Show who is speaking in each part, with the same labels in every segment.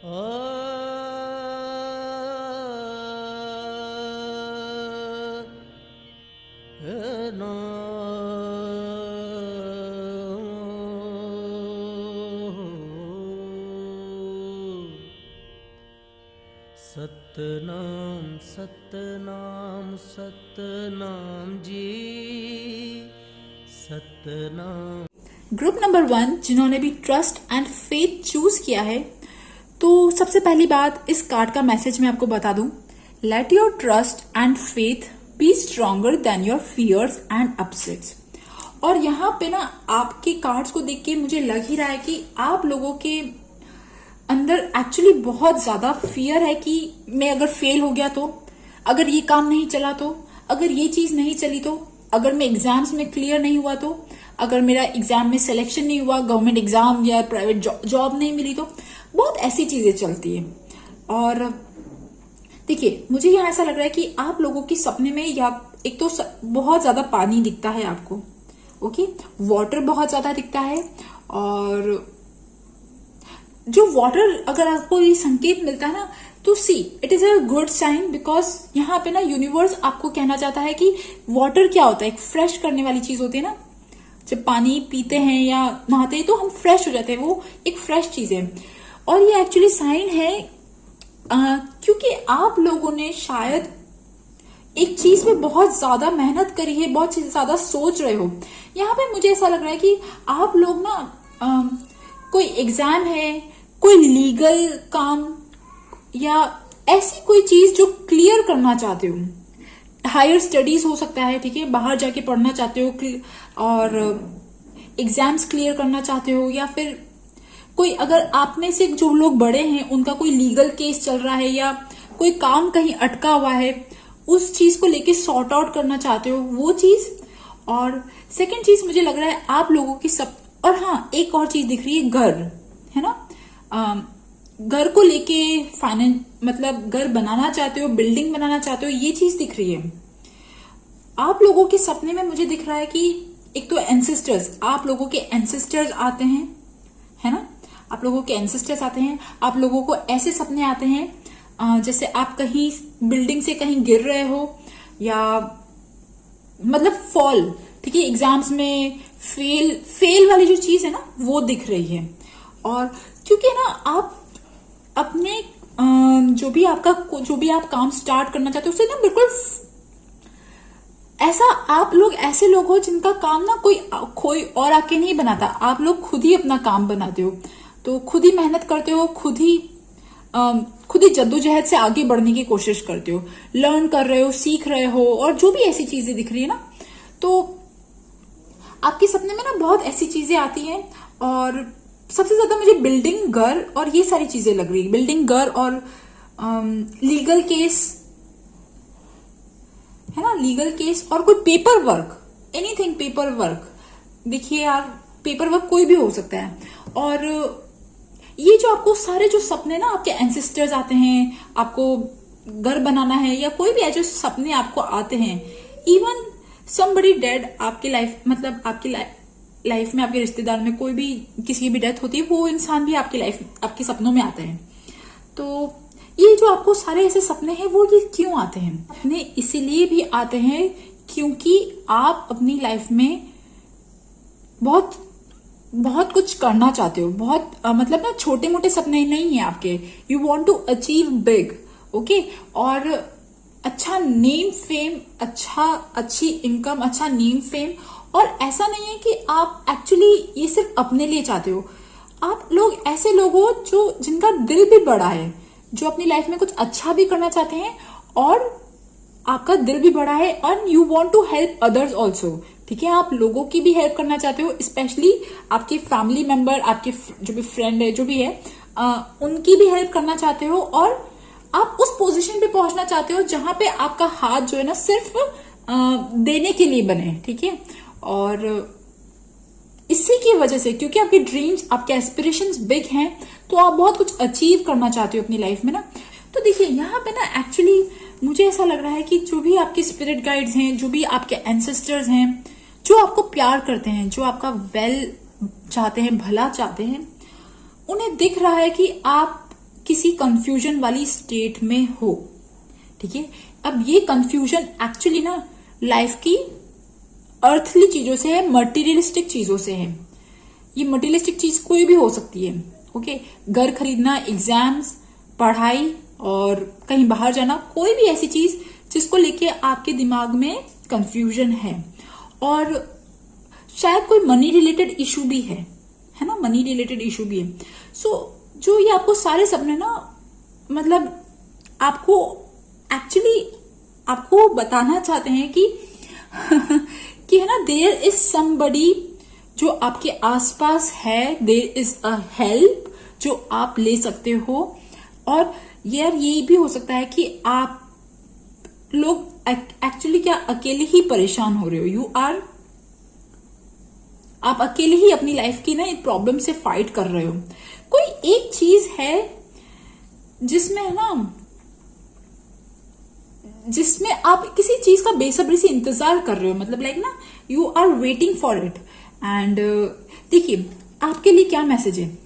Speaker 1: Satnam Satnam Satnam ji Satnam.
Speaker 2: Group number 1 जिन्होंने भी trust and faith choose किया है, तो सबसे पहली बात इस कार्ड का मैसेज मैं आपको बता दूं। Let your trust and faith be stronger than your fears and upsets. और यहाँ पे ना आपके कार्ड्स को देख के मुझे लग ही रहा है कि आप लोगों के अंदर एक्चुअली बहुत ज्यादा फियर है कि मैं अगर फेल हो गया तो, अगर ये काम नहीं चला तो, अगर ये चीज नहीं चली तो, अगर मैं एग्जाम्स में क्लियर नहीं हुआ तो, अगर मेरा एग्जाम में सिलेक्शन नहीं हुआ, गवर्नमेंट एग्जाम या प्राइवेट जॉब नहीं मिली तो, बहुत ऐसी चीजें चलती है। और देखिए मुझे यहाँ ऐसा लग रहा है कि आप लोगों के सपने में या एक तो बहुत ज्यादा पानी दिखता है आपको, ओके, वाटर बहुत ज्यादा दिखता है। और जो वाटर अगर आपको ये संकेत मिलता है ना, तो see it is a good sign, because यहाँ पे ना यूनिवर्स आपको कहना चाहता है कि वाटर क्या होता है, एक फ्रेश करने वाली चीज होती है ना। जब पानी पीते हैं या नहाते हैं तो हम फ्रेश हो जाते हैं, वो एक फ्रेश चीज है। और ये एक्चुअली साइन है क्योंकि आप लोगों ने शायद एक चीज पे बहुत ज्यादा मेहनत करी है, बहुत ज्यादा सोच रहे हो। यहाँ पे मुझे ऐसा लग रहा है कि आप लोग ना कोई एग्जाम है, कोई लीगल काम या ऐसी कोई चीज जो क्लियर करना चाहते हो, हायर स्टडीज हो सकता है, ठीक है, बाहर जाके पढ़ना चाहते हो और एग्जाम्स क्लियर करना चाहते हो, या फिर कोई अगर आप में से जो लोग बड़े हैं उनका कोई लीगल केस चल रहा है या कोई काम कहीं अटका हुआ है, उस चीज को लेके सॉर्ट आउट करना चाहते हो, वो चीज। और सेकंड चीज मुझे लग रहा है आप लोगों की सब, और हाँ एक और चीज दिख रही है, घर है ना, घर को लेके फाइनेंस, मतलब घर बनाना चाहते हो, बिल्डिंग बनाना चाहते हो, ये चीज दिख रही है। आप लोगों के सपने में मुझे दिख रहा है कि एक तो एंसेस्टर्स, आप लोगों के एंसेस्टर्स आते हैं, है ना, आप लोगों के एंसेस्टर्स आते हैं। आप लोगों को ऐसे सपने आते हैं जैसे आप कहीं बिल्डिंग से कहीं गिर रहे हो, या मतलब फॉल, ठीक है, एग्जाम्स में फेल वाली जो चीज है ना वो दिख रही है। और क्योंकि ना आप अपने जो भी आप काम स्टार्ट करना चाहते हो उससे ना बिल्कुल ऐसा, आप लोग ऐसे लोग हो जिनका काम ना कोई और आके नहीं बनाता, आप लोग खुद ही अपना काम बनाते हो, तो खुद ही मेहनत करते हो, खुद ही जद्दोजहद से आगे बढ़ने की कोशिश करते हो, लर्न कर रहे हो, सीख रहे हो, और जो भी ऐसी चीजें दिख रही है ना, तो आपके सपने में ना बहुत ऐसी चीजें आती हैं। और सबसे ज्यादा मुझे बिल्डिंग, घर और ये सारी चीजें लग रही है, बिल्डिंग, घर और लीगल केस, है ना, लीगल केस और कोई paper work, anything paper work. देखिए यार, पेपर वर्क कोई भी हो सकता है। और ये जो आपको सारे जो सपने ना, आपके एंसेस्टर्स आते हैं, आपको घर बनाना है या कोई भी जो सपने आपको आते हैं, इवन somebody डेड आपकी लाइफ, मतलब आपकी लाइफ में आपके रिश्तेदार में कोई भी किसी की भी डेथ होती है, वो इंसान भी आपकी लाइफ, आपके सपनों में आते हैं। तो ये जो आपको सारे ऐसे सपने हैं, वो ये क्यों आते हैं? सपने इसीलिए भी आते हैं क्योंकि आप अपनी लाइफ में बहुत बहुत कुछ करना चाहते हो, बहुत मतलब ना छोटे मोटे सपने नहीं है आपके, you want to achieve big, okay. और अच्छा नेम फेम, अच्छी इनकम, अच्छा नेम फेम। और ऐसा नहीं है कि आप एक्चुअली ये सिर्फ अपने लिए चाहते हो, आप लोग ऐसे लोग हो जिनका दिल भी बड़ा है, जो अपनी लाइफ में कुछ अच्छा भी करना चाहते हैं, और आपका दिल भी बड़ा है, और you want to help others also, ठीक है, आप लोगों की भी हेल्प करना चाहते हो, स्पेशली आपके फैमिली मेंबर, आपके जो भी फ्रेंड है, जो भी है, उनकी भी हेल्प करना चाहते हो। और आप उस पोजीशन पे पहुंचना चाहते हो जहां पे आपका हाथ जो है ना सिर्फ देने के लिए बने, ठीक है। और इसी की वजह से, क्योंकि आपके ड्रीम्स, आपके एस्पिरेशंस बिग हैं, तो आप बहुत कुछ अचीव करना चाहते हो अपनी लाइफ में ना। तो देखिए यहाँ पे ना एक्चुअली मुझे ऐसा लग रहा है कि जो भी आपके स्पिरिट गाइड्स हैं, जो भी आपके एंसेस्टर्स हैं, जो आपको प्यार करते हैं, जो आपका वेल चाहते हैं, भला चाहते हैं, उन्हें दिख रहा है कि आप किसी कंफ्यूजन वाली स्टेट में हो, ठीक है। अब ये कंफ्यूजन एक्चुअली ना लाइफ की अर्थली चीजों से है, मटेरियलिस्टिक चीजों से है। ये मटेरियलिस्टिक चीज कोई भी हो सकती है, ओके। घर खरीदना, एग्जाम्स, पढ़ाई और कहीं बाहर जाना, कोई भी ऐसी चीज जिसको लेके आपके दिमाग में कंफ्यूजन है। और शायद कोई मनी रिलेटेड इशू भी है ना, मनी रिलेटेड इशू भी है। सो जो ये आपको सारे सपने ना, मतलब आपको एक्चुअली आपको बताना चाहते हैं कि कि है ना, देयर इज समबडी जो आपके आसपास है, देयर इज अ हेल्प जो आप ले सकते हो। और यार ये भी हो सकता है कि आप लोग एक्चुअली क्या अकेले ही परेशान हो रहे हो, आप अकेले ही अपनी लाइफ की ना एक प्रॉब्लम से फाइट कर रहे हो। कोई एक चीज है जिसमें आप किसी चीज का बेसब्री से इंतजार कर रहे हो, मतलब लाइक ना you are waiting for it. And देखिए आपके लिए क्या मैसेज है,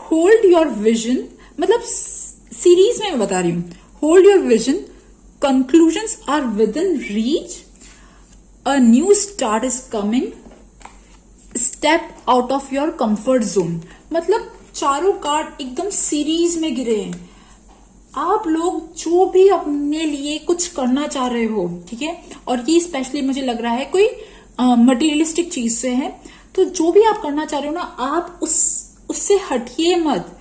Speaker 2: होल्ड योर विजन, मतलब सीरीज में मैं बता रही हूं, hold your vision, conclusions are within reach, a new start is coming, step out of your comfort zone. मतलब चारों कार्ड एकदम सीरीज में गिरे हैं। आप लोग जो भी अपने लिए कुछ करना चाह रहे हो, ठीक है, और ये स्पेशली मुझे लग रहा है कोई मटेरियलिस्टिक चीज से है, तो जो भी आप करना चाह रहे हो ना, आप उससे हटिए मत,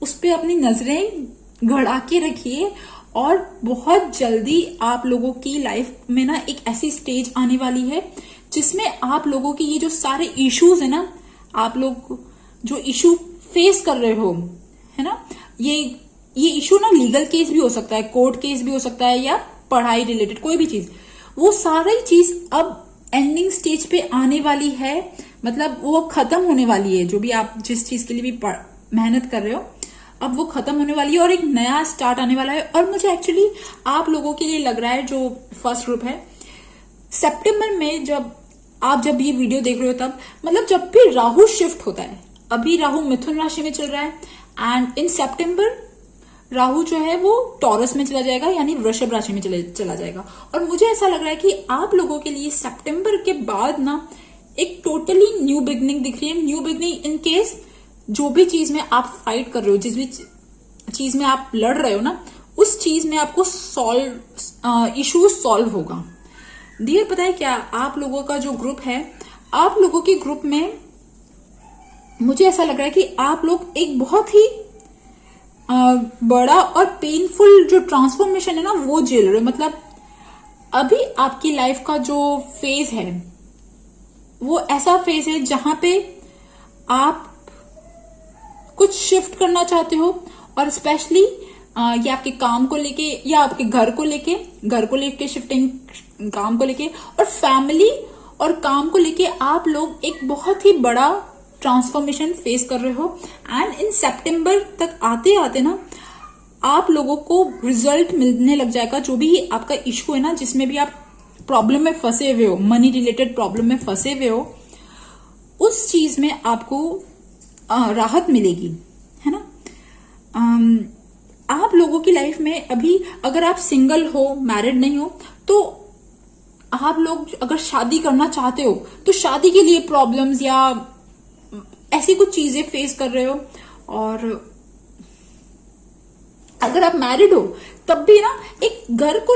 Speaker 2: उस पर अपनी नजरें गड़ा के रखिए। और बहुत जल्दी आप लोगों की लाइफ में ना एक ऐसी स्टेज आने वाली है जिसमें आप लोगों की ये जो सारे इश्यूज है ना, आप लोग जो इशू फेस कर रहे हो, है ना, ये इशू ना लीगल केस भी हो सकता है, कोर्ट केस भी हो सकता है, या पढ़ाई रिलेटेड कोई भी चीज, वो सारी चीज अब एंडिंग स्टेज पे आने वाली है। मतलब वो खत्म होने वाली है, जो भी आप जिस चीज के लिए भी मेहनत कर रहे हो, अब वो खत्म होने वाली है और एक नया स्टार्ट आने वाला है। और मुझे एक्चुअली आप लोगों के लिए लग रहा है, जो फर्स्ट ग्रुप है, सितंबर में जब ये वीडियो देख रहे हो तब, मतलब जब भी राहु शिफ्ट होता है, अभी राहु मिथुन राशि में चल रहा है, एंड इन सितंबर राहु जो है वो टॉरस में चला जाएगा, यानी वृषभ राशि में चला जाएगा। और मुझे ऐसा लग रहा है कि आप लोगों के लिए सितंबर के बाद ना एक टोटली न्यू बिगनिंग दिख रही है। न्यू बिगनिंग इन केस जो भी चीज में आप फाइट कर रहे हो, जिस भी चीज में आप लड़ रहे हो ना, उस चीज में आपको इशू सॉल्व होगा। डियर पता है क्या, आप लोगों का जो ग्रुप है, आप लोगों के ग्रुप में मुझे ऐसा लग रहा है कि आप लोग एक बहुत ही बड़ा और पेनफुल जो ट्रांसफॉर्मेशन है ना, वो झेल रहे हो। मतलब अभी आपकी लाइफ का जो फेज है, वो ऐसा फेज है जहां पे आप कुछ शिफ्ट करना चाहते हो, और स्पेशली ये आपके काम को लेके या आपके घर को लेके शिफ्टिंग, काम को लेके और फैमिली और काम को लेके आप लोग एक बहुत ही बड़ा ट्रांसफॉर्मेशन फेस कर रहे हो। एंड इन सितंबर तक आते आते ना आप लोगों को रिजल्ट मिलने लग जाएगा। जो भी आपका इशू है ना, जिसमें भी आप प्रॉब्लम में फंसे हुए हो, मनी रिलेटेड प्रॉब्लम में फंसे हुए हो, उस चीज में आपको राहत मिलेगी, है ना। आप लोगों की लाइफ में अभी अगर आप सिंगल हो, मैरिड नहीं हो, तो आप लोग अगर शादी करना चाहते हो तो शादी के लिए प्रॉब्लम्स या ऐसी कुछ चीजें फेस कर रहे हो। और अगर आप मैरिड हो तब भी ना एक घर को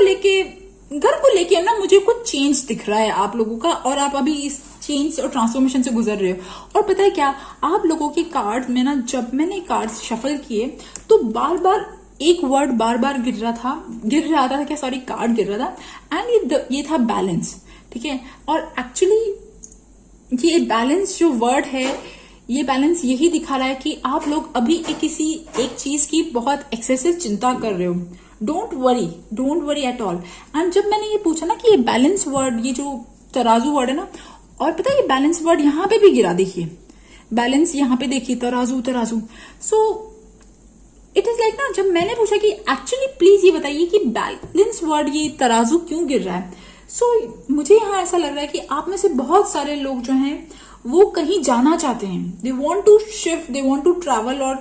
Speaker 2: लेके ना मुझे कुछ चेंज दिख रहा है आप लोगों का, और आप अभी इस चेंज और ट्रांसफॉर्मेशन से गुजर रहे हो। और पता है क्या, आप लोगों के कार्ड में ना, जब मैंने कार्ड्स शफल किए तो बार बार एक वर्ड बार बार गिर रहा था, कार्ड गिर रहा था, एंड ये था बैलेंस, ठीक है। और एक्चुअली ये बैलेंस जो वर्ड है, ये बैलेंस यही दिखा रहा है कि आप लोग अभी किसी एक चीज की बहुत एक्सेसिव चिंता कर रहे हो। Don't worry at all. And जब मैंने ये पूछा ना कि ये बैलेंस वर्ड, ये जो तराजू वर्ड है ना, और पता है ये बैलेंस वर्ड यहाँ पे भी गिरा, देखिए बैलेंस यहाँ पे देखिए, तराजू। सो इट इज लाइक ना, जब मैंने पूछा कि एक्चुअली प्लीज ये बताइए कि बैलेंस वर्ड, ये तराजू क्यों गिर रहा है, सो मुझे यहाँ ऐसा लग रहा है कि आप में से बहुत सारे लोग जो हैं वो कहीं जाना चाहते हैं, they want to shift, they want to travel, और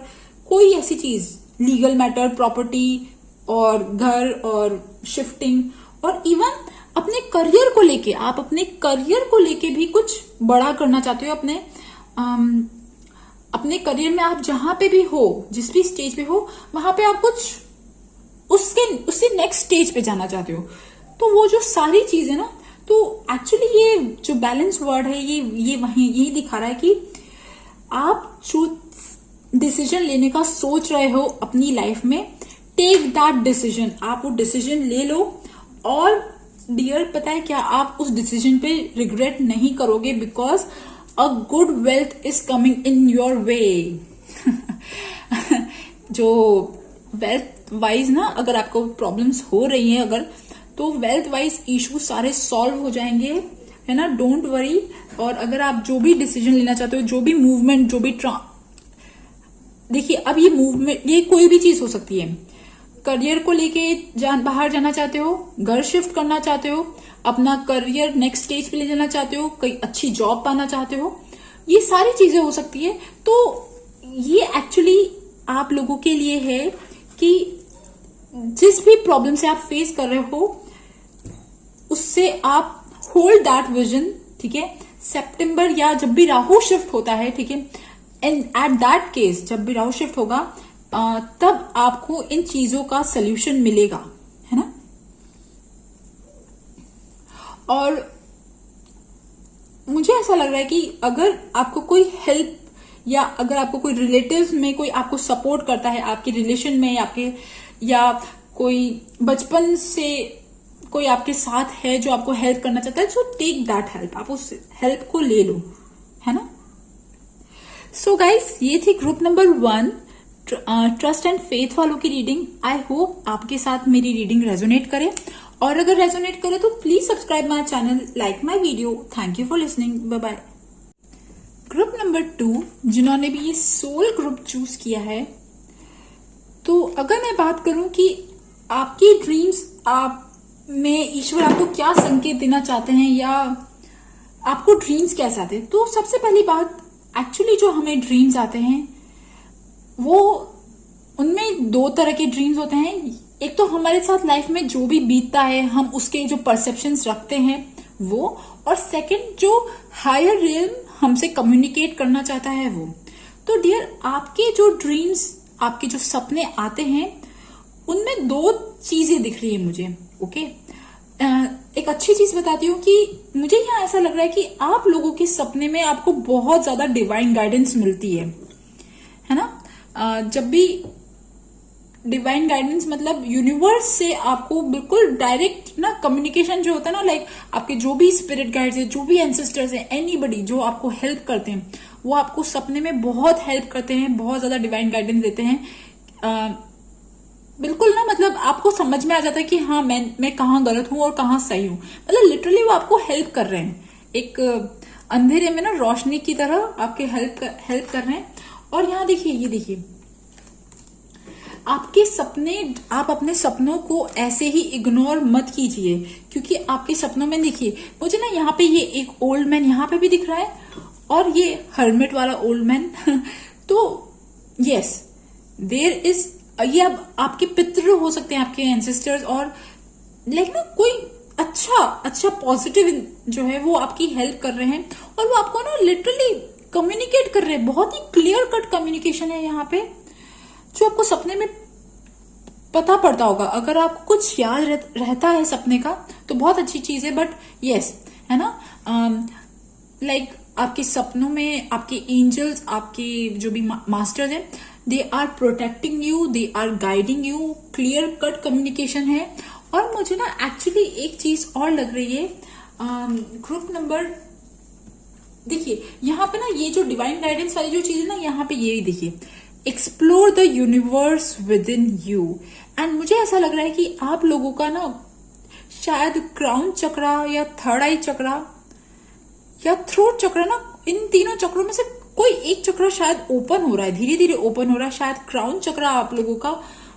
Speaker 2: कोई ऐसी चीज लीगल मैटर, प्रॉपर्टी और घर और शिफ्टिंग, और इवन अपने करियर को लेके, आप अपने करियर को लेके भी कुछ बड़ा करना चाहते हो। अपने करियर में आप जहां पे भी हो, जिस भी स्टेज पे हो, वहां पे आप कुछ उससे नेक्स्ट स्टेज पे जाना चाहते हो। तो वो जो सारी चीजें ना, तो एक्चुअली ये जो बैलेंस वर्ड है, ये वही यही दिखा रहा है कि आप जो डिसीजन लेने का सोच रहे हो अपनी लाइफ में, टेक दैट डिसीजन, आप वो डिसीजन ले लो। और डियर, पता है क्या, आप उस डिसीजन पे रिग्रेट नहीं करोगे, because a good wealth is coming in your way. जो वेल्थ वाइज ना, अगर आपको प्रॉब्लम्स हो रही है अगर, तो वेल्थ वाइज इशू सारे सॉल्व हो जाएंगे, है ना, डोंट वरी। और अगर आप जो भी डिसीजन लेना चाहते हो, जो भी मूवमेंट, जो भी देखिए, अब ये मूवमेंट, ये कोई भी चीज हो सकती है। करियर को लेके बाहर जाना चाहते हो, घर शिफ्ट करना चाहते हो, अपना करियर नेक्स्ट स्टेज पे ले जाना चाहते हो, कोई अच्छी जॉब पाना चाहते हो, ये सारी चीजें हो सकती है। तो ये एक्चुअली आप लोगों के लिए है कि जिस भी प्रॉब्लम से आप फेस कर रहे हो, उससे आप होल्ड दैट विजन, ठीक है। सितंबर या जब भी राहु शिफ्ट होता है, ठीक है, एंड एट दैट केस, जब भी राहु शिफ्ट होगा, तब आपको इन चीजों का सोल्यूशन मिलेगा, है ना। और मुझे ऐसा लग रहा है कि अगर आपको कोई हेल्प, या अगर आपको कोई रिलेटिव्स में कोई आपको सपोर्ट करता है, आपके रिलेशन में, या कोई बचपन से कोई आपके साथ है जो आपको हेल्प करना चाहता है, सो टेक दैट हेल्प, आप उस हेल्प को ले लो, है ना। सो गाइस, ये थी group number 1, trust and faith वालों की रीडिंग। आई होप आपके साथ मेरी रीडिंग रेजोनेट करे, और अगर रेजोनेट करे तो please subscribe my channel, like my video. Thank you for listening, bye bye. Group number 2, जिन्होंने भी ये सोल ग्रुप चूज किया है, तो अगर मैं बात करूं कि आपकी ड्रीम्स, आप में ईश्वर आपको क्या संकेत देना चाहते हैं, या आपको ड्रीम्स कैसे आते हैं, तो सबसे पहली बात, एक्चुअली जो हमें ड्रीम्स आते हैं, वो उनमें 2 तरह के ड्रीम्स होते हैं। एक तो हमारे साथ लाइफ में जो भी बीतता है, हम उसके जो परसेप्शंस रखते हैं वो, और सेकंड जो हायर रियल्म हमसे कम्युनिकेट करना चाहता है वो। तो डियर, आपके जो ड्रीम्स, आपके जो सपने आते हैं, उनमें 2 चीजें दिख रही है मुझे, ओके। एक अच्छी चीज बताती हूँ कि मुझे यहाँ ऐसा लग रहा है कि आप लोगों के सपने में आपको बहुत ज्यादा डिवाइन गाइडेंस मिलती है ना। जब भी डिवाइन गाइडेंस मतलब यूनिवर्स से आपको बिल्कुल डायरेक्ट ना कम्युनिकेशन जो होता है ना, लाइक आपके जो भी स्पिरिट गाइड्स है, जो भी एंसेस्टर्स है, एनीबडी जो आपको हेल्प करते हैं, वो आपको सपने में बहुत हेल्प करते हैं, बहुत ज्यादा डिवाइन गाइडेंस देते हैं। बिल्कुल ना, मतलब आपको समझ में आ जाता है कि हाँ, मैं कहाँ गलत हूँ और कहाँ सही हूँ। मतलब लिटरली वो आपको हेल्प कर रहे हैं, एक अंधेरे में ना रोशनी की तरह आपके हेल्प कर रहे हैं। और यहाँ देखिए, ये देखिए, आपके सपने, आप अपने सपनों को ऐसे ही इग्नोर मत कीजिए, क्योंकि आपके सपनों में देखिए, मुझे ना यहाँ पे ये एक ओल्ड मैन यहाँ पे भी दिख रहा है, और ये हर्मिट वाला ओल्ड मैन। तो यस, देयर इज, ये अब आपके पितृ हो सकते हैं, आपके एंसेस्टर्स, और लाइक ना कोई अच्छा पॉजिटिव जो है वो आपकी हेल्प कर रहे हैं, और वो आपको ना लिटरली कम्युनिकेट कर रहे हैं। बहुत ही क्लियर कट कम्युनिकेशन है यहाँ पे, जो आपको सपने में पता पड़ता होगा। अगर आपको कुछ याद रहता है सपने का तो बहुत अच्छी चीज है, बट यस, है ना, लाइक आपके सपनों में आपके एंजल्स, आपके जो भी मास्टर्स हैं, they are protecting you, they are guiding you, clear cut communication है। और मुझे ना एक्चुअली एक चीज और लग रही है, ग्रुप नंबर, देखिए यहाँ पे ना ये जो डिवाइन गाइडेंस वाली जो चीज है ना, यहाँ पे ये देखिए, explore the universe with in you. And मुझे ऐसा लग रहा है कि आप लोगों का ना शायद क्राउन चक्रा या थर्ड आई चक्रा या थ्रोट चक्रा ना, इन तीनों चक्रों में से कोई एक चक्र शायद ओपन हो रहा है, धीरे धीरे ओपन हो रहा है। शायद क्राउन चक्र आप लोगों का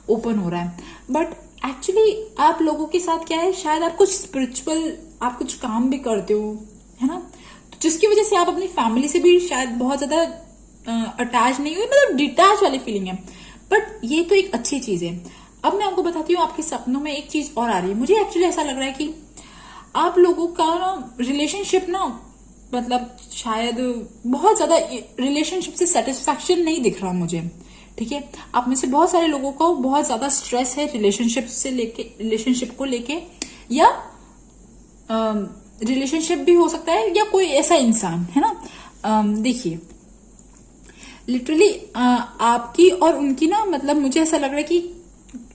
Speaker 2: ओपन हो रहा है, बट एक्चुअली आप लोगों के साथ क्या है, शायद आप कुछ स्पिरिचुअल, आप कुछ काम भी करते हो, है ना, तो जिसकी वजह से आप अपनी फैमिली से भी शायद बहुत ज्यादा अटैच नहीं हुए, मतलब डिटैच वाली फीलिंग है। बट ये तो एक अच्छी चीज है। अब मैं आपको बताती हूँ, आपके सपनों में एक चीज और आ रही है। मुझे एक्चुअली ऐसा लग रहा है कि आप लोगों का ना रिलेशनशिप ना, मतलब शायद बहुत ज्यादा रिलेशनशिप से सेटिस्फैक्शन नहीं दिख रहा मुझे, ठीक है। आप में से बहुत सारे लोगों को बहुत ज्यादा स्ट्रेस है रिलेशनशिप को लेके, या रिलेशनशिप भी हो सकता है, या कोई ऐसा इंसान है ना। देखिए लिटरली आपकी और उनकी ना, मतलब मुझे ऐसा लग रहा है कि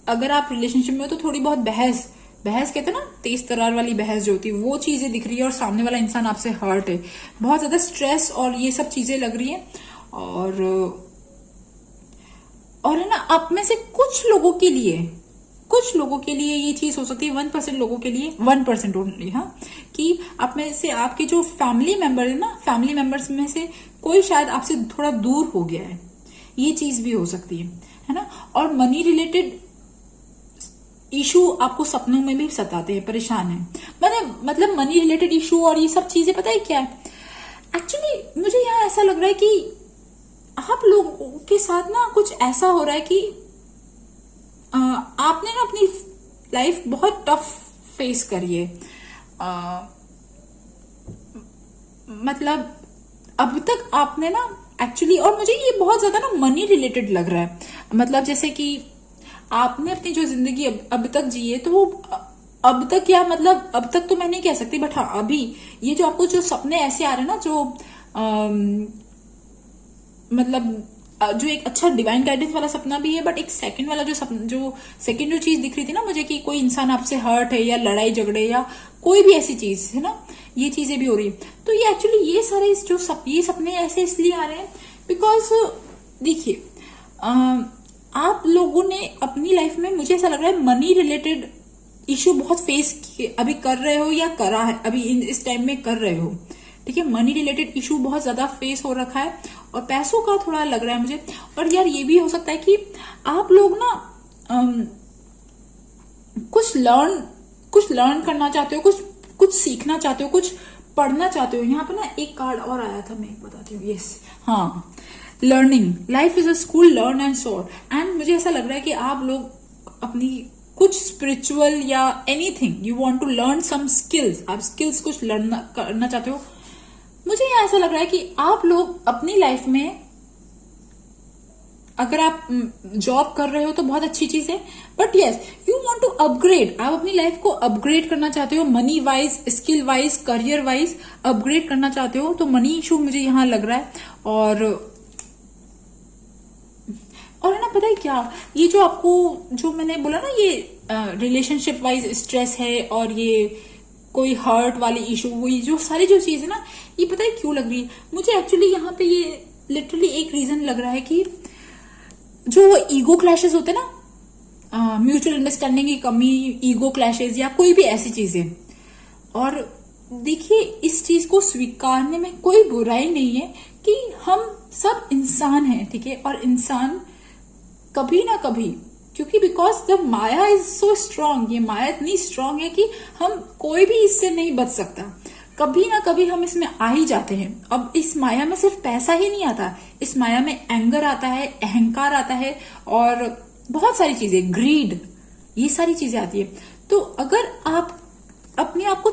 Speaker 2: अगर आप रिलेशनशिप में हो तो थोड़ी बहुत बहस कहते हैं ना, तेज तरार वाली बहस जो होती है, वो चीजें दिख रही है, और सामने वाला इंसान आपसे हर्ट है, बहुत ज्यादा स्ट्रेस और ये सब चीजें लग रही है। और है ना, आप में से कुछ लोगों के लिए ये चीज हो सकती है, 1% लोगों के लिए, 1% ओनली, हाँ, कि आप में से आपके जो फैमिली मेंबर है ना, फैमिली मेंबर्स में से कोई शायद आपसे थोड़ा दूर हो गया है, ये चीज भी हो सकती है ना। और मनी रिलेटेड इशू आपको सपनों में भी सताते हैं, परेशान है, मतलब मनी रिलेटेड इशू और ये सब चीजें, पता है क्या है एक्चुअली, मुझे यहाँ ऐसा लग रहा है कि आप लोगों के साथ ना कुछ ऐसा हो रहा है कि आपने ना अपनी लाइफ बहुत टफ फेस करी है। मतलब अब तक आपने ना एक्चुअली, और मुझे ये बहुत ज्यादा ना मनी रिलेटेड लग रहा है, मतलब जैसे कि आपने अपनी जो जिंदगी अब तक जी है, तो वो अब तक, या मतलब अब तक तो मैं नहीं कह सकती, बट हाँ अभी ये जो आपको जो सपने ऐसे आ रहे हैं ना, जो मतलब जो एक अच्छा डिवाइन गाइडेंस वाला सपना भी है, बट एक सेकंड वाला जो सेकंड जो चीज दिख रही थी ना मुझे, कि कोई इंसान आपसे हर्ट है, या लड़ाई झगड़े, या कोई भी ऐसी चीज है ना, ये चीजें भी हो रही है। तो ये एक्चुअली ये सारे जो ये सपने ऐसे इसलिए आ रहे हैं बिकॉज देखिए आप लोगों ने अपनी लाइफ में, मुझे ऐसा लग रहा है, मनी रिलेटेड इशू बहुत फेस अभी कर रहे हो, या करा है अभी इस टाइम में कर रहे हो, ठीक है। मनी रिलेटेड इशू बहुत ज्यादा फेस हो रखा है, और पैसों का थोड़ा लग रहा है मुझे। और यार ये भी हो सकता है कि आप लोग ना कुछ लर्न करना चाहते हो, कुछ सीखना चाहते हो, कुछ पढ़ना चाहते हो। यहाँ पे ना एक कार्ड और आया था, मैं एक बताती हूँ, यस, हाँ, learning, life is a school, learn and सोर। एंड मुझे ऐसा लग रहा है कि आप लोग अपनी कुछ स्पिरिचुअल या anything, you want to learn some skills, आप स्किल्स कुछ लर्न करना चाहते हो। मुझे यहाँ ऐसा लग रहा है कि आप लोग अपनी लाइफ में, अगर आप जॉब कर रहे हो तो बहुत अच्छी चीज है, but yes you want to upgrade, आप अपनी लाइफ को अपग्रेड करना चाहते हो, money wise, skill wise, career wise upgrade करना चाहते हो, तो मनी इशू मुझे यहाँ लग रहा है। और है ना, पता है क्या, ये जो आपको जो मैंने बोला ना, ये रिलेशनशिप वाइज स्ट्रेस है, और ये कोई हर्ट वाली इशू, वही जो सारी जो चीज है ना, ये पता है क्यों लग रही है मुझे एक्चुअली, यहाँ पे ये लिटरली एक रीजन लग रहा है कि जो ईगो क्लैशेस होते हैं ना, म्यूचुअल अंडरस्टैंडिंग की कमी, ईगो क्लैशेस, या कोई भी ऐसी चीजें। और देखिए इस चीज को स्वीकारने में कोई बुराई नहीं है कि हम सब इंसान हैं, ठीक है। और इंसान कभी ना कभी, क्योंकि because the Maya is so strong, ये माया इतनी स्ट्रांग है कि हम कोई भी इससे नहीं बच सकता, कभी ना कभी हम इसमें आ ही जाते हैं। अब इस माया में सिर्फ पैसा ही नहीं आता, इस माया में एंगर आता है, अहंकार आता है, और बहुत सारी चीजें, ग्रीड, ये सारी चीजें आती है। तो अगर आप अपने आप को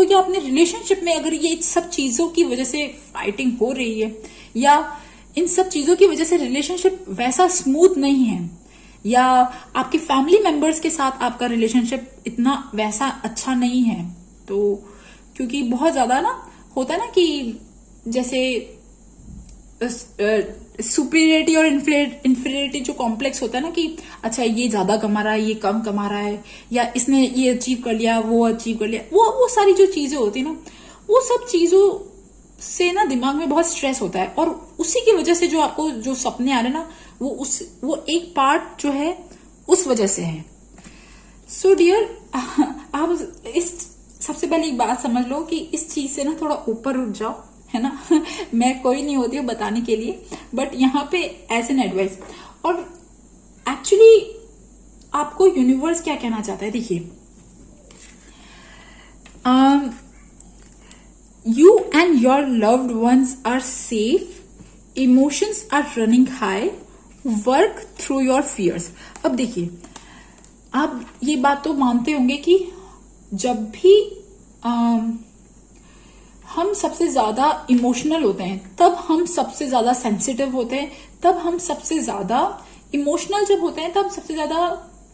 Speaker 2: या अपने रिलेशनशिप में अगर ये सब चीजों की वजह से फाइटिंग हो रही है, या इन सब चीजों की वजह से रिलेशनशिप वैसा स्मूथ नहीं है, या आपके फैमिली मेंबर्स के साथ आपका रिलेशनशिप इतना वैसा अच्छा नहीं है, तो क्योंकि बहुत ज्यादा ना होता है ना कि जैसे सुपीरियरिटी और इन्फीरियरिटी जो कॉम्प्लेक्स होता है ना, कि अच्छा ये ज्यादा कमा रहा है, ये कम कमा रहा है, या इसने ये अचीव कर लिया, वो अचीव कर लिया, वो सारी जो चीजें होती है ना, वो सब चीजों से ना दिमाग में बहुत स्ट्रेस होता है, और उसी की वजह से जो आपको जो सपने आ रहे हैं ना, वो एक पार्ट जो है उस वजह से है। सो डियर, आप इस सबसे पहले एक बात समझ लो कि इस चीज से ना थोड़ा ऊपर उठ जाओ, है ना। मैं कोई नहीं होती हूँ बताने के लिए, बट यहाँ पे एज एन एडवाइस। और एक्चुअली आपको यूनिवर्स क्या कहना चाहता है, देखिए, you and your loved ones are safe, emotions are running high, work through your fears. अब देखिए, आप ये बात तो मानते होंगे कि जब भी हम सबसे ज्यादा इमोशनल होते हैं तब हम सबसे ज्यादा सेंसिटिव होते हैं, तब हम सबसे ज्यादा इमोशनल जब होते हैं तब सबसे ज्यादा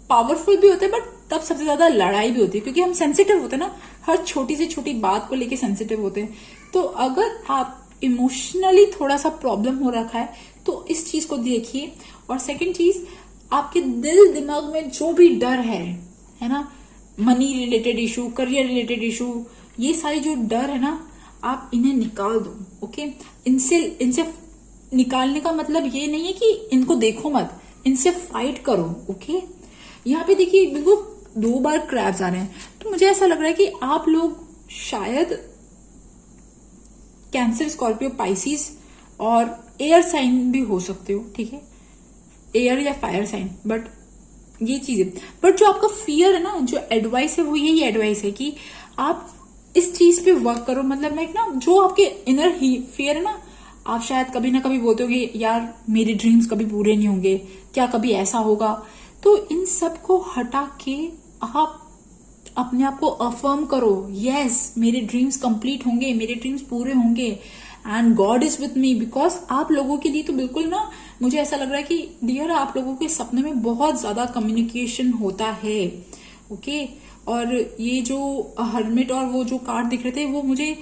Speaker 2: पावरफुल भी होते हैं, बट तब सबसे ज्यादा लड़ाई भी होती है, क्योंकि हम सेंसिटिव होते हैं ना, हर छोटी से छोटी बात को लेके सेंसिटिव होते हैं। तो अगर आप इमोशनली थोड़ा सा प्रॉब्लम हो रखा है तो इस चीज को देखिए। और सेकंड चीज, आपके दिल दिमाग में जो भी डर है ना, money related issue, career related issue, ये सारी जो डर है ना, आप इन्हें निकाल दो। ओके, इनसे निकालने का मतलब ये नहीं है कि इनको देखो मत, इनसे फाइट करो। ओके, यहाँ पे देखिए बिल्कुल 2 बार क्रैब्स आ रहे हैं, तो मुझे ऐसा लग रहा है कि आप लोग शायद कैंसर, स्कॉर्पियो, पाइसिस और एयर साइन भी हो सकते हो। ठीक है, एयर या फायर साइन, बट ये चीजें, बट जो आपका फियर है ना, जो एडवाइस है वो यही एडवाइस है कि आप इस चीज पे वर्क करो। मतलब लाइक ना, जो आपके इनर ही फियर है ना, आप शायद कभी ना कभी बोलते होगे यार मेरे ड्रीम्स कभी पूरे नहीं होंगे, क्या कभी ऐसा होगा, तो इन सब को हटा के आप अपने आप को अफर्म करो, यस मेरे ड्रीम्स कंप्लीट होंगे, मेरे ड्रीम्स पूरे होंगे, and God is with me. Because आप लोगों के लिए तो बिल्कुल ना, मुझे ऐसा लग रहा है कि डियर आप लोगों के सपने में बहुत ज्यादा कम्युनिकेशन होता है। ओके, और ये जो हर्मिट और वो जो कार्ड दिख रहे थे वो मुझे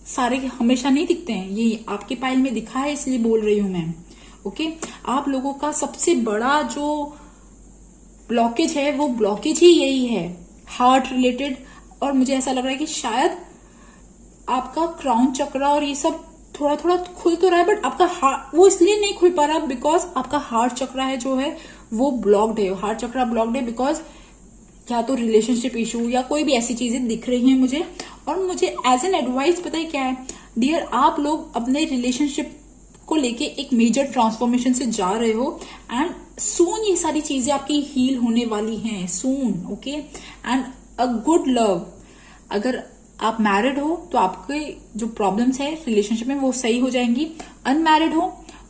Speaker 2: सारे हमेशा नहीं दिखते हैं, ये आपके पाइल में दिखा है इसलिए बोल रही हूं मैं। ओके, आप लोगों का सबसे बड़ा जो ब्लॉकेज है वो ब्लॉकेज ही यही है, हार्ट रिलेटेड। और मुझे ऐसा लग रहा है कि शायद आपका क्राउन चक्रा और ये सब थोड़ा थोड़ा खुल तो रहा है, बट आपका हार्ट वो इसलिए नहीं खुल पा रहा बिकॉज आपका हार्ट चक्रा है जो है वो ब्लॉक्ड है। हार्ट चक्रा ब्लॉक्ड है बिकॉज या तो रिलेशनशिप इशू या कोई भी ऐसी चीजें दिख रही हैं मुझे। और मुझे एज एन एडवाइस पता है क्या है डियर, आप लोग अपने रिलेशनशिप को लेके एक मेजर ट्रांसफॉर्मेशन से जा रहे हो, एंड सून ये सारी चीजें आपकी हील होने वाली हैं, soon. Okay, and a good love. अगर आप मैरिड हो तो आपके जो प्रॉब्लम्स है रिलेशनशिप में वो सही हो जाएंगी, अनमैरिड हो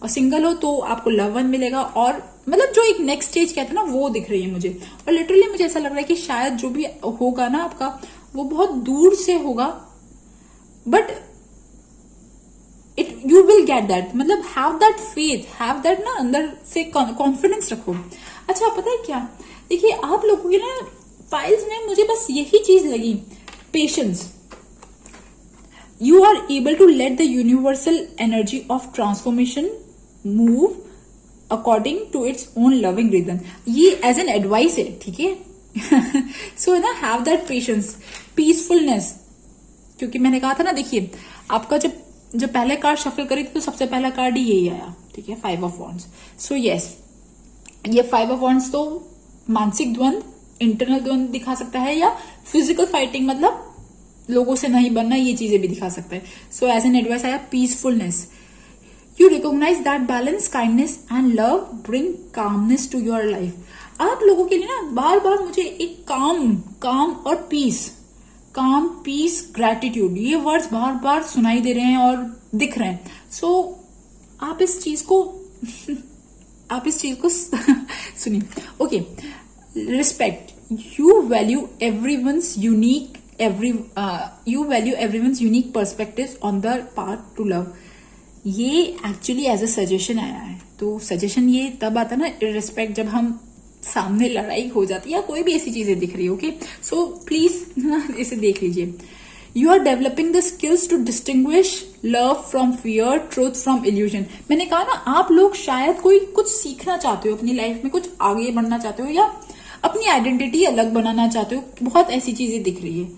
Speaker 2: और सिंगल हो तो आपको लव वन मिलेगा। और मतलब जो एक नेक्स्ट स्टेज कहते हैं ना, वो दिख रही है मुझे। और लिटरली मुझे ऐसा लग रहा है कि शायद जो भी होगा ना आपका, वो बहुत दूर से होगा, but it you will get that. मतलब have that faith, have that ना, अंदर से कॉन्फिडेंस रखो। अच्छा, पता है क्या, देखिए आप लोगों की ना फाइल्स में मुझे बस यही चीज लगी, patience. You are able to let the universal energy of transformation move according to its own loving rhythm. ये एज एन एडवाइस है, ठीक है। सो ना, हैव दैट पेशेंस, पीसफुलनेस। क्योंकि मैंने कहा था ना, देखिए आपका जब पहले कार्ड शफल करी थी तो सबसे पहला कार्ड ही यही आया, ठीक है, 5 ऑफ वॉन्ड्स। सो यस, ये 5 ऑफ वॉन्ड्स तो मानसिक द्वंद, इंटरनल द्वंद दिखा सकता है, या फिजिकल फाइटिंग, मतलब लोगों से नहीं बनना, ये चीजें भी दिखा सकता है। सो एज एन एडवाइस आया peacefulness. You recognize that balance, kindness and love bring calmness to your life. आप लोगों के लिए ना बार बार मुझे एक काम और काम, पीस, ग्रेटिट्यूड, ये वर्ड्स बार बार सुनाई दे रहे हैं और दिख रहे हैं। सो आप इस चीज को सुनिए। Okay, respect, you value everyone's unique perspectives on the path to love. ये एक्चुअली एज अ सजेशन आया है। तो सजेशन ये तब आता ना, रिस्पेक्ट, जब हम सामने लड़ाई हो जाती है या कोई भी ऐसी चीजें दिख रही है। ओके, सो प्लीज इसे देख लीजिए। You are developing the skills to distinguish love from fear, truth from illusion. मैंने कहा ना, आप लोग शायद कोई कुछ सीखना चाहते हो अपनी लाइफ में, कुछ आगे बढ़ना चाहते हो, या अपनी आइडेंटिटी अलग बनाना चाहते हो। बहुत ऐसी चीजें दिख रही है,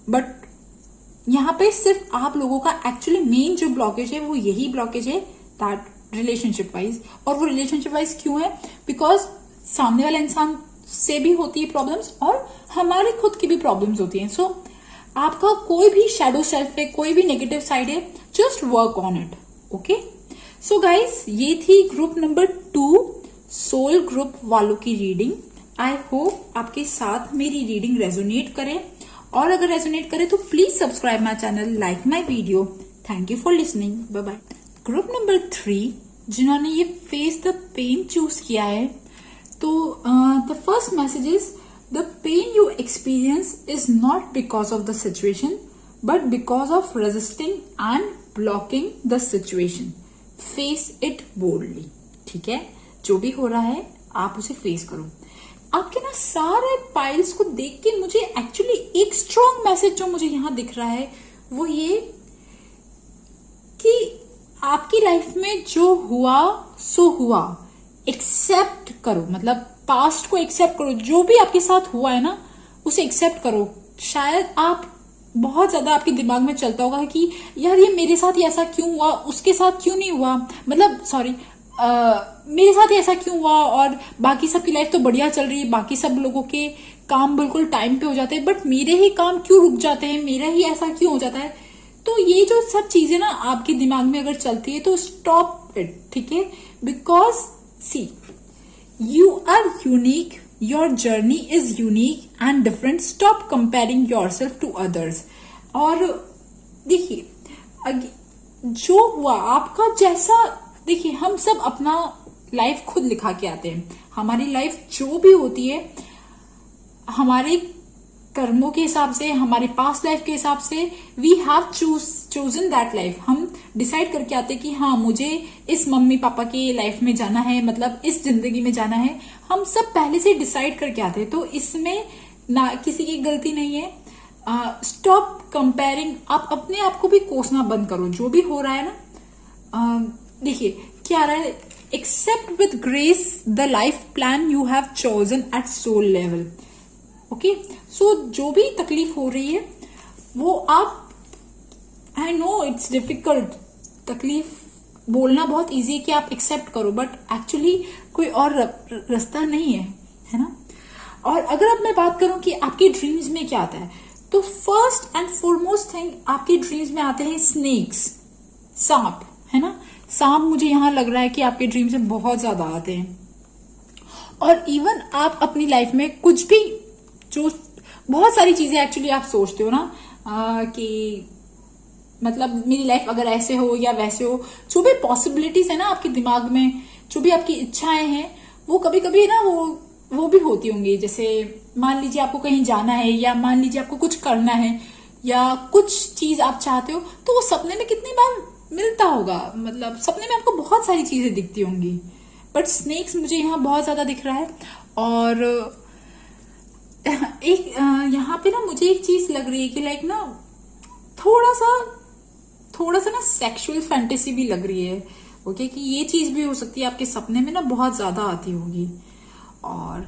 Speaker 2: बट यहाँ पे सिर्फ आप लोगों का एक्चुअली मेन जो ब्लॉकेज है वो यही ब्लॉकेज है, दैट रिलेशनशिप वाइज। और वो रिलेशनशिप वाइज क्यों है? बिकॉज सामने वाला इंसान से भी होती है प्रॉब्लम्स और हमारे खुद की भी प्रॉब्लम्स होती हैं। सो आपका कोई भी शैडो सेल्फ है, कोई भी नेगेटिव साइड है, just work on it. Okay, so guys, ये थी ग्रुप नंबर 2 सोल ग्रुप वालों की रीडिंग। आई होप आपके साथ मेरी रीडिंग रेजोनेट करे, और अगर रेजोनेट करे तो please subscribe my channel, like my video. Thank you for listening, bye bye. Group number 3 जिन्होंने ये फेस द पेन चूज किया है, तो the first message is the pain you experience is not because of the situation but because of resisting and blocking the situation. Face it boldly. ठीक है, जो भी हो रहा है आप उसे फेस करो। आपके ना सारे पाइल्स को देख के मुझे एक्चुअली एक स्ट्रॉन्ग मैसेज जो मुझे यहां दिख रहा है वो ये कि आपकी लाइफ में जो हुआ सो हुआ, एक्सेप्ट करो। मतलब पास्ट को एक्सेप्ट करो, जो भी आपके साथ हुआ है ना उसे एक्सेप्ट करो। शायद आप बहुत ज्यादा आपके दिमाग में चलता होगा कि यार ये मेरे साथ ही ऐसा क्यों हुआ, उसके साथ क्यों नहीं हुआ, मतलब सॉरी मेरे साथ ही ऐसा क्यों हुआ, और बाकी सबकी लाइफ तो बढ़िया चल रही है, बाकी सब लोगों के काम बिल्कुल टाइम पे हो जाते हैं, बट मेरे ही काम क्यों रुक जाते हैं, मेरा ही ऐसा क्यों हो जाता है। तो ये जो सब चीजें ना आपके दिमाग में अगर चलती है तो स्टॉप इट। ठीक है, because see you are unique, your journey is unique and different. Stop comparing yourself to others. और देखिए जो हुआ आपका जैसा, देखिए हम सब अपना लाइफ खुद लिखा के आते हैं। हमारी लाइफ जो भी होती है हमारे कर्मों के हिसाब से, हमारे पास्ट लाइफ के हिसाब से, we have chosen that life. हम डिसाइड करके आते हैं कि हाँ मुझे इस मम्मी पापा की लाइफ में जाना है, मतलब इस जिंदगी में जाना है। हम सब पहले से डिसाइड करके आते हैं, तो इसमें ना किसी की गलती नहीं है। Stop comparing. आप अपने आप को भी कोसना बंद करो। जो भी हो रहा है ना, देखिए क्या आ रहा है, accept with grace the life plan you have chosen at soul level. Okay, so जो भी तकलीफ हो रही है वो आप, आई नो इट्स डिफिकल्ट, तकलीफ बोलना बहुत इजी है कि आप एक्सेप्ट करो, बट एक्चुअली कोई और रास्ता नहीं है ना। और अगर अब मैं बात करूं कि आपके ड्रीम्स में क्या आता है, तो फर्स्ट एंड फॉरमोस्ट थिंग आपके ड्रीम्स में आते हैं स्नेक्स, सांप, है ना। सांप मुझे यहां लग रहा है कि आपके ड्रीम्स में बहुत ज्यादा आते हैं। और इवन आप अपनी लाइफ में कुछ भी, जो बहुत सारी चीजें एक्चुअली आप सोचते हो ना कि मतलब मेरी लाइफ अगर ऐसे हो या वैसे हो, जो भी पॉसिबिलिटीज है ना आपके दिमाग में, जो भी आपकी इच्छाएं हैं, वो कभी कभी ना वो भी होती होंगी। जैसे मान लीजिए आपको कहीं जाना है, या मान लीजिए आपको कुछ करना है, या कुछ चीज आप चाहते हो, तो वो सपने में कितनी बार मिलता होगा। मतलब सपने में आपको बहुत सारी चीजें दिखती होंगी, बट स्नेक्स मुझे यहाँ बहुत ज्यादा दिख रहा है। और एक यहाँ पे ना मुझे एक चीज लग रही है कि लाइक ना थोड़ा सा ना सेक्सुअल फैंटेसी भी लग रही है। ओके, कि ये चीज भी हो सकती है आपके सपने में ना बहुत ज्यादा आती होगी। और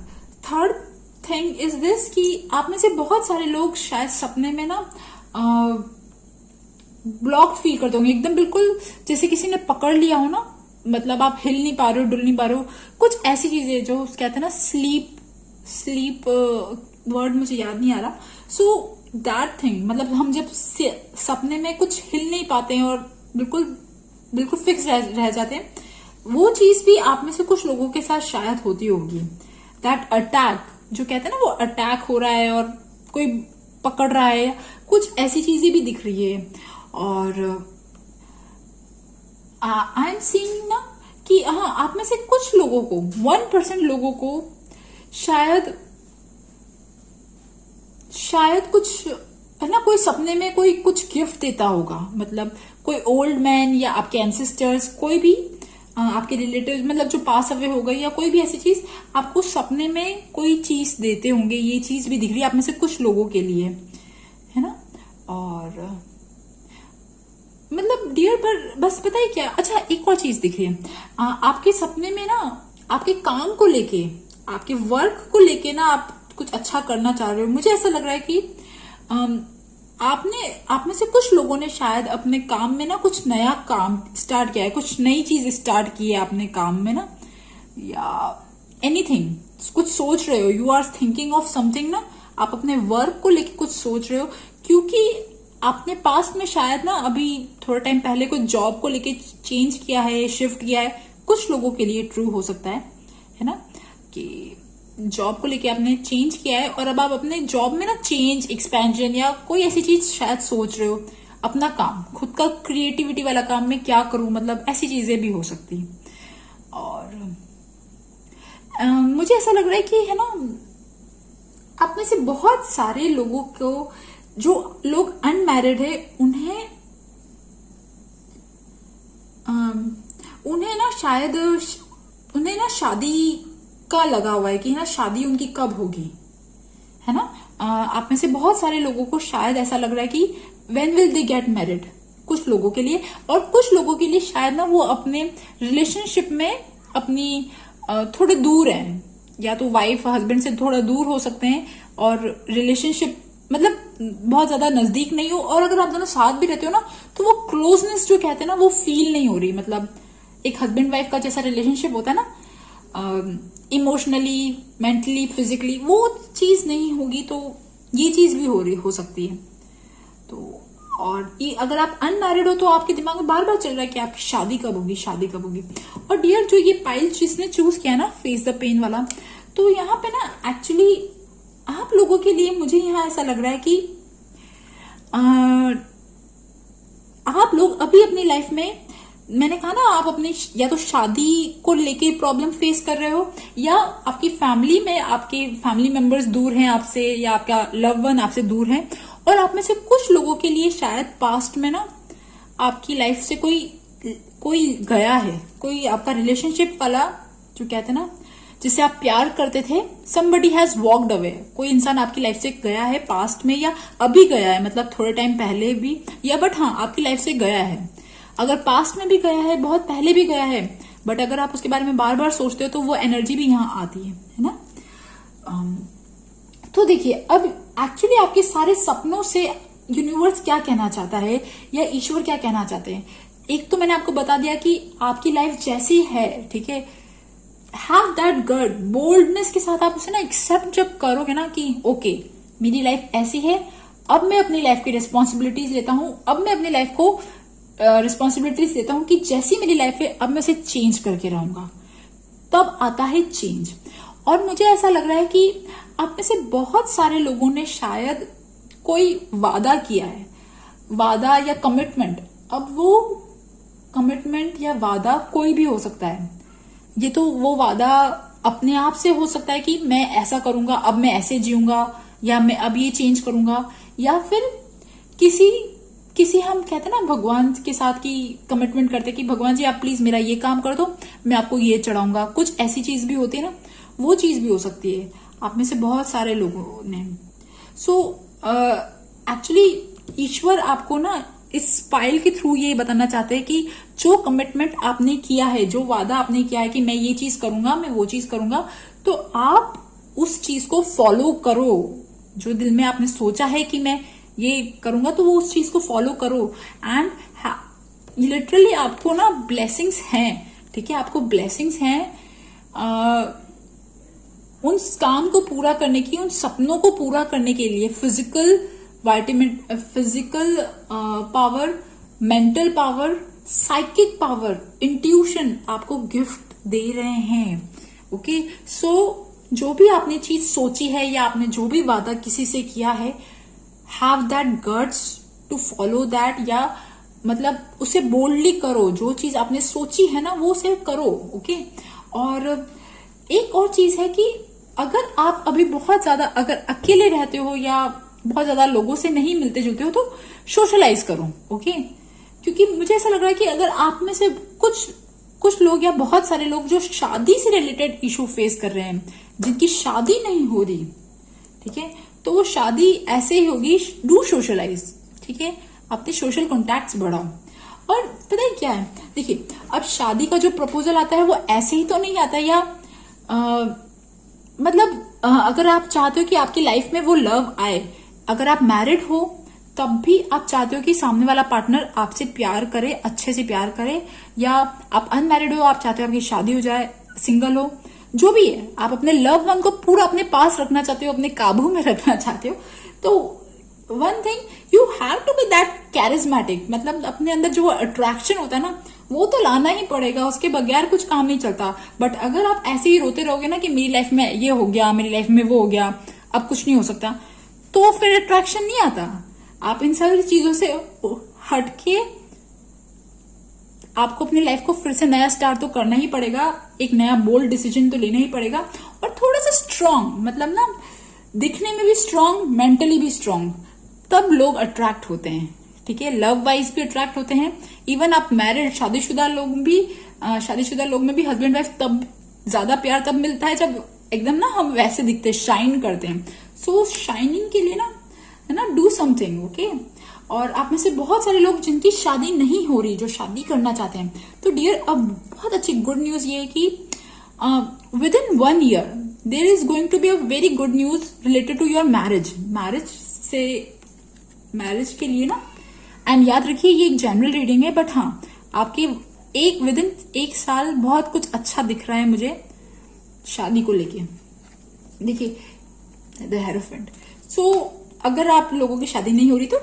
Speaker 2: थर्ड थिंग इज दिस कि आप में से बहुत सारे लोग शायद सपने में ना ब्लॉक फील करते होंगे, एकदम बिल्कुल जैसे किसी ने पकड़ लिया हो ना, मतलब आप हिल नहीं पा रहे हो, डुल नहीं पा रहे हो, कुछ ऐसी चीजें जो कहते हैं ना स्लीप वर्ड मुझे याद नहीं आ रहा। सो दैट थिंग, मतलब हम जब सपने में कुछ हिल नहीं पाते हैं और बिल्कुल फिक्स रह जाते हैं, वो चीज भी आप में से कुछ लोगों के साथ शायद होती होगी। दैट अटैक, जो कहते हैं ना वो अटैक हो रहा है और कोई पकड़ रहा है, कुछ ऐसी चीजें भी दिख रही है। और आई एम सीइंग ना कि हाँ आप में से कुछ लोगों को, 1% लोगों को शायद कुछ है ना, कोई सपने में कोई कुछ गिफ्ट देता होगा। मतलब कोई ओल्ड मैन या आपके एंसेस्टर्स, कोई भी आपके रिलेटिव, मतलब जो पास अवे हो गई, या कोई भी ऐसी चीज आपको सपने में कोई चीज देते होंगे। ये चीज भी दिख रही है आप में से कुछ लोगों के लिए, है ना। और मतलब डियर, पर बस पता है क्या, अच्छा एक और चीज दिख रही है आपके सपने में ना, आपके काम को लेके, आपके वर्क को लेके ना आप कुछ अच्छा करना चाह रहे हो। मुझे ऐसा लग रहा है कि आप में से कुछ लोगों ने शायद अपने काम में ना कुछ नया काम स्टार्ट किया है, कुछ नई चीज स्टार्ट की है अपने काम में ना, या एनीथिंग, कुछ सोच रहे हो, you are thinking of something ना, आप अपने वर्क को लेके कुछ सोच रहे हो। क्योंकि आपने पास्ट में शायद ना अभी थोड़ा टाइम पहले कुछ जॉब को लेके चेंज किया है, शिफ्ट किया है। कुछ लोगों के लिए ट्रू हो सकता है ना, कि जॉब को लेके आपने चेंज किया है और अब आप अपने जॉब में ना चेंज, एक्सपेंशन या कोई ऐसी चीज शायद सोच रहे हो। अपना काम, खुद का क्रिएटिविटी वाला काम में क्या करूं, मतलब ऐसी चीजें भी हो सकती है। मुझे ऐसा लग रहा है कि है ना, आप में से बहुत सारे लोगों को, जो लोग अनमैरिड है, उन्हें ना शादी का लगा हुआ है कि ना शादी उनकी कब होगी, है ना। आप में से बहुत सारे लोगों को शायद ऐसा लग रहा है कि when will they get married, कुछ लोगों के लिए। और कुछ लोगों के लिए शायद ना वो अपने रिलेशनशिप में अपनी थोड़े दूर हैं, या तो वाइफ हस्बैंड से थोड़ा दूर हो सकते हैं, और रिलेशनशिप मतलब बहुत ज्यादा नजदीक नहीं हो, और अगर आप दोनों साथ भी रहते हो ना, तो वो क्लोजनेस जो कहते हैं ना, वो फील नहीं हो रही। मतलब एक हस्बैंड वाइफ का जैसा रिलेशनशिप होता है ना, इमोशनली, मेंटली, फिजिकली, वो चीज नहीं होगी। तो ये चीज भी हो सकती है। तो और ये अगर आप अनमैरिड हो तो आपके दिमाग में बार बार चल रहा है कि आपकी शादी कब होगी, शादी कब होगी। और डियर, जो ये पाइल जिसने चूज किया ना फेस द पेन वाला, तो यहाँ पे ना एक्चुअली आप लोगों के लिए मुझे यहाँ ऐसा लग रहा है कि आप लोग अभी अपनी लाइफ में, मैंने कहा ना, आप अपनी या तो शादी को लेके प्रॉब्लम फेस कर रहे हो, या आपकी फैमिली में आपके फैमिली मेंबर्स दूर हैं आपसे, या आपका लव वन आपसे दूर है। और आप में से कुछ लोगों के लिए शायद पास्ट में ना आपकी लाइफ से कोई गया है, कोई आपका रिलेशनशिप वाला जो कहते हैं ना, जिससे आप प्यार करते थे, somebody has walked away, कोई इंसान आपकी लाइफ से गया है पास्ट में, या अभी गया है, मतलब थोड़े टाइम पहले भी, या बट हाँ आपकी लाइफ से गया है। अगर पास्ट में भी गया है, बहुत पहले भी गया है, बट अगर आप उसके बारे में बार बार सोचते हो तो वो एनर्जी भी यहाँ आती है ना। तो देखिए, अब एक्चुअली आपके सारे सपनों से यूनिवर्स क्या कहना चाहता है, या ईश्वर क्या कहना चाहते हैं। एक तो मैंने आपको बता दिया कि आपकी लाइफ जैसी है, ठीक है, हैव दैट गट, बोल्डनेस के साथ आप उसे ना एक्सेप्ट जब करोगे ना कि ओके मेरी लाइफ ऐसी है, अब मैं अपनी लाइफ की रिस्पॉन्सिबिलिटीज लेता हूं, अब मैं अपनी लाइफ को रिस्पॉन्सिबिलिटीज लेता हूं कि जैसी मेरी लाइफ है अब मैं उसे चेंज करके रहूंगा, तब आता है चेंज। और मुझे ऐसा लग रहा है कि आप में से बहुत सारे लोगों ने शायद कोई वादा किया है, वादा या कमिटमेंट। अब वो कमिटमेंट या वादा कोई भी हो सकता है। ये तो वो वादा अपने आप से हो सकता है कि मैं ऐसा करूंगा, अब मैं ऐसे जीऊंगा, या मैं अब ये चेंज करूंगा, या फिर किसी हम कहते हैं ना भगवान के साथ की कमिटमेंट करते कि भगवान जी आप प्लीज मेरा ये काम कर दो, मैं आपको ये चढ़ाऊंगा। कुछ ऐसी चीज भी होती है ना, वो चीज भी हो सकती है आप में से बहुत सारे लोगों ने। सो एक्चुअली ईश्वर आपको ना इस फाइल के थ्रू ये बताना चाहते हैं कि जो कमिटमेंट आपने किया है, जो वादा आपने किया है कि मैं ये चीज करूंगा, मैं वो चीज करूंगा, तो आप उस चीज को फॉलो करो। जो दिल में आपने सोचा है कि मैं ये करूंगा, तो वो उस चीज को फॉलो करो। एंड लिटरली आपको ना ब्लेसिंग्स हैं, ठीक है, आपको ब्लेसिंग्स हैं उन काम को पूरा करने की, उन सपनों को पूरा करने के लिए। Physical power, mental power, psychic power, intuition आपको गिफ्ट दे रहे हैं। ओके, सो जो भी आपने चीज सोची है, या आपने जो भी वादा किसी से किया है, have that guts to follow that, या मतलब उसे बोल्डली करो। जो चीज आपने सोची है ना, वो उसे करो। ओके, और एक और चीज है कि अगर आप अभी बहुत ज्यादा अगर अकेले रहते हो, या बहुत ज्यादा लोगों से नहीं मिलते जुलते हो, तो सोशलाइज करो। ओके, क्योंकि मुझे ऐसा लग रहा है कि अगर आप में से कुछ लोग, या बहुत सारे लोग जो शादी से रिलेटेड इशू फेस कर रहे हैं, जिनकी शादी नहीं हो रही, ठीक है, तो वो शादी ऐसे ही होगी। डू सोशलाइज, ठीक है, अपने सोशल कॉन्टैक्ट्स बढ़ाओ। और पता है क्या है, देखिए, अब शादी का जो प्रपोजल आता है वो ऐसे ही तो नहीं आता, या अगर आप चाहते हो कि आपकी लाइफ में वो लव आए, अगर आप मैरिड हो तब भी आप चाहते हो कि सामने वाला पार्टनर आपसे प्यार करे, अच्छे से प्यार करे, या आप अनमैरिड हो, आप चाहते हो आपकी शादी हो जाए, सिंगल हो, जो भी है, आप अपने लव वन को पूरा अपने पास रखना चाहते हो, अपने काबू में रखना चाहते हो, तो one thing, you have to be that charismatic. मतलब अपने अंदर जो अट्रैक्शन होता है ना, वो तो लाना ही पड़ेगा, उसके बगैर कुछ काम नहीं चलता। बट अगर आप ऐसे ही रोते रहोगे ना कि मेरी लाइफ में ये हो गया, मेरी लाइफ में वो हो गया, अब कुछ नहीं हो सकता, तो फिर अट्रैक्शन नहीं आता। आप इन सारी चीजों से हटके आपको अपनी लाइफ को फिर से नया स्टार्ट तो करना ही पड़ेगा, एक नया बोल्ड डिसीजन तो लेना ही पड़ेगा, और थोड़ा सा स्ट्रांग, मतलब ना दिखने में भी स्ट्रांग, मेंटली भी स्ट्रांग, तब लोग अट्रैक्ट होते हैं। ठीक है, लव वाइज भी अट्रैक्ट होते हैं। इवन आप मैरिड शादीशुदा लोग में भी हस्बैंड वाइफ तब ज्यादा प्यार तब मिलता है जब एकदम ना हम वैसे दिखते हैं, शाइन करते हैं। सो शाइनिंग के लिए ना, है ना, डू समथिंग। ओके, और आप में से बहुत सारे लोग जिनकी शादी नहीं हो रही, जो शादी करना चाहते हैं, तो डियर अब बहुत अच्छी गुड न्यूज ये है कि within 1 year there is going to be a very good news related to your marriage के लिए ना। एंड याद रखिए ये एक जनरल रीडिंग है, बट हाँ आपके विद इन 1 साल बहुत कुछ अच्छा दिख रहा है मुझे शादी को लेके। देखिए द हेरोफेंट। सो अगर आप लोगों की शादी नहीं हो रही तो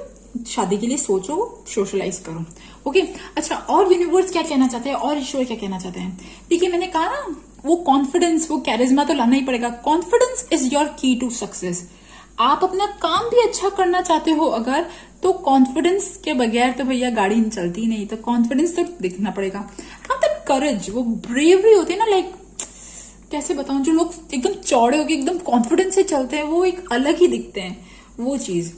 Speaker 2: शादी के लिए सोचो, सोशलाइज करो। ओके, अच्छा, और यूनिवर्स क्या कहना चाहते हैं, और ईश्वर क्या कहना चाहते हैं? देखिए मैंने कहा ना, वो कॉन्फिडेंस, वो कैरिज्मा तो लाना ही पड़ेगा। कॉन्फिडेंस इज योर की टू सक्सेस। आप अपना काम भी अच्छा करना चाहते हो अगर, तो कॉन्फिडेंस के बगैर तो भैया गाड़ी चलती नहीं, तो कॉन्फिडेंस तो दिखना पड़ेगा। हाँ, दैट करेज, वो ब्रेवरी होती है ना, लाइक कैसे बताऊं, जो लोग एकदम चौड़े होके एकदम कॉन्फिडेंस से चलते हैं वो एक अलग ही दिखते हैं, वो चीज।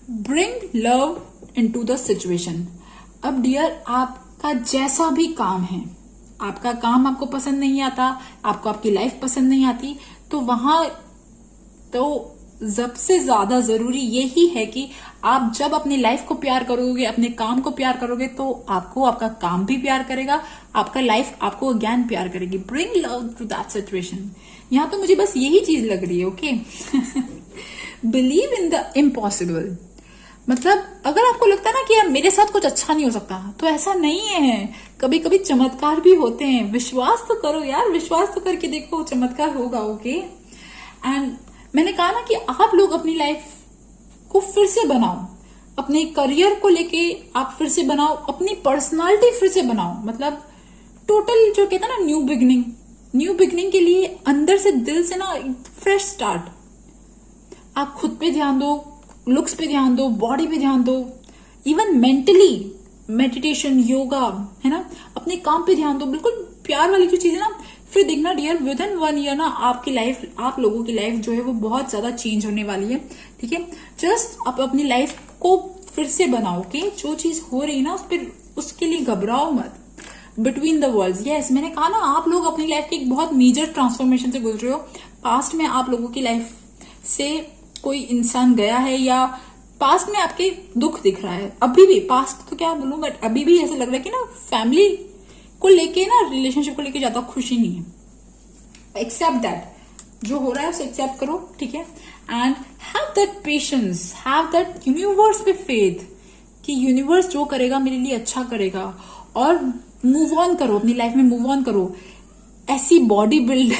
Speaker 2: Bring love into the situation. अब डियर आपका जैसा भी काम है, आपका काम आपको पसंद नहीं आता, आपको आपकी लाइफ पसंद नहीं आती, तो वहां तो सबसे ज्यादा जरूरी यही है कि आप जब अपनी लाइफ को प्यार करोगे, अपने काम को प्यार करोगे, तो आपको आपका काम भी प्यार करेगा, आपका लाइफ आपको अगेन प्यार करेगी। Bring love to that situation. यहां तो मुझे बस यही चीज लग रही है। Okay, believe in the impossible. मतलब अगर आपको लगता है ना कि यार मेरे साथ कुछ अच्छा नहीं हो सकता, तो ऐसा नहीं है। कभी कभी चमत्कार भी होते हैं। विश्वास तो करो यार, विश्वास तो करके देखो, चमत्कार होगा। ओके, एंड मैंने कहा ना कि आप लोग अपनी लाइफ को फिर से बनाओ, अपने करियर को लेके आप फिर से बनाओ, अपनी पर्सनालिटी फिर से बनाओ। मतलब टोटल जो कहता है ना न्यू बिगनिंग के लिए अंदर से, दिल से ना फ्रेश स्टार्ट। आप खुद पे ध्यान दो, लुक्स पे ध्यान दो, बॉडी पे ध्यान दो, इवन मेंटली मेडिटेशन, योगा, है ना, अपने काम पे ध्यान दो। बिल्कुल प्यार वाली जो चीज है ना, फिर देखना डियर विद इन 1 year ना आपकी लाइफ, आप लोगों की लाइफ जो है वो बहुत ज्यादा चेंज होने वाली है। ठीक है, जस्ट आप अपनी लाइफ को फिर से बनाओ। कि जो चीज हो रही है ना उसके लिए घबराओ मत। बिटवीन द वर्ल्ड्स, यस, मैंने कहा ना आप लोग अपनी लाइफ की एक बहुत मेजर ट्रांसफॉर्मेशन से गुजरे हो। पास्ट में आप लोगों की लाइफ से कोई इंसान गया है, या पास्ट में आपके दुख दिख रहा है, अभी भी, पास्ट तो क्या बोलूं, बट अभी भी ऐसा लग रहा है कि ना फैमिली को लेके ना, रिलेशनशिप को लेके ज्यादा खुशी नहीं है। एक्सेप्ट दैट, जो हो रहा है उसे एक्सेप्ट करो। ठीक है, and have that patience, have that universe पे फेथ कि यूनिवर्स जो करेगा मेरे लिए अच्छा करेगा। और मूव ऑन करो, अपनी लाइफ में मूव ऑन करो। ऐसी बॉडी बिल्ड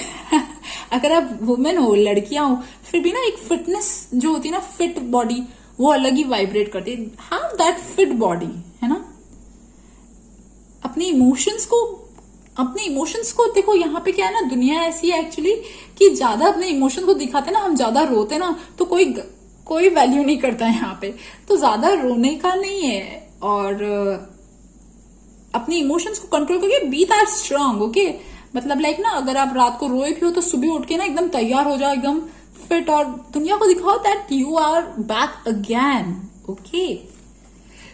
Speaker 2: अगर आप वुमेन हो, लड़कियां हो, फिर भी ना एक फिटनेस जो होती है ना, फिट बॉडी, वो अलग ही वाइब्रेट करती है। हैव दैट फिट बॉडी, है ना। अपने इमोशंस को देखो। यहाँ पे क्या है ना, दुनिया ऐसी है एक्चुअली कि ज्यादा अपने इमोशंस को दिखाते ना, हम ज्यादा रोते ना, तो कोई वैल्यू नहीं करता है यहाँ पे। तो ज्यादा रोने का नहीं है, और अपने इमोशंस को कंट्रोल करके बी दैट स्ट्रांग। ओके, मतलब लाइक ना, अगर आप रात को रोए भी हो तो सुबह उठ के ना एकदम तैयार हो जाओ, एकदम फिट, और दुनिया को दिखाओ that you are back again. Okay,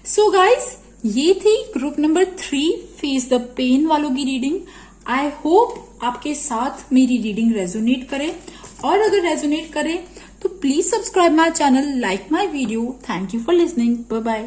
Speaker 2: so guys, ये थी group number 3 face the pain वालों की रीडिंग। आई होप आपके साथ मेरी रीडिंग रेजोनेट करे, और अगर रेजोनेट करे तो please subscribe my channel, like my video. Thank you for listening, bye bye.